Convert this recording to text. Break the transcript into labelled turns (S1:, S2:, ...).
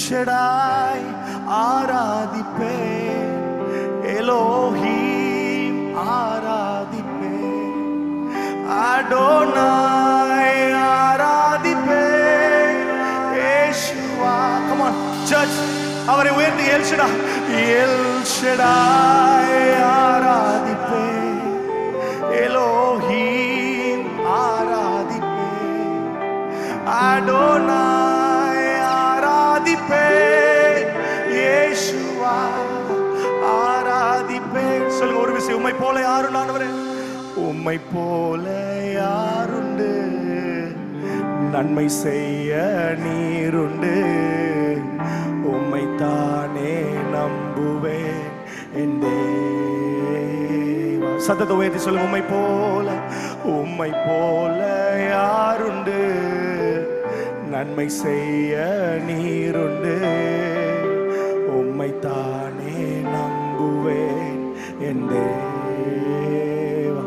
S1: ஷடாய் ஆராதிப்பேன், எலோஹீம் ஆராதிப்பேன், அடோனாய் ஆராதிப்பேன், யேசுவா. Come on church, அவரை உயர்த்தி எல் ஷடாய், எல் ஷடாய் ஆராதிப்பேன், எலோஹீம் ஆராதிப்பேன், அடோனாய் ஆராதிப்பேன், யேசுவா ஆராதிப்பேன். சொல்லுங்க ஒரு விஷயம், உம்மை போல யாருண்டு ஆண்டவரே? உம்மை போல யாருண்டு? நன்மை செய்ய நீருண்டு, உம்மை தானே நம்புவேன் என் தேவா. சத்தத்தை உயர்த்தி சொல்லுங்க, உம்மை போல யாருண்டு? நன்மை செய்ய நீருண்டு, உம்மை தானே நம்புவேன் என் தேவா.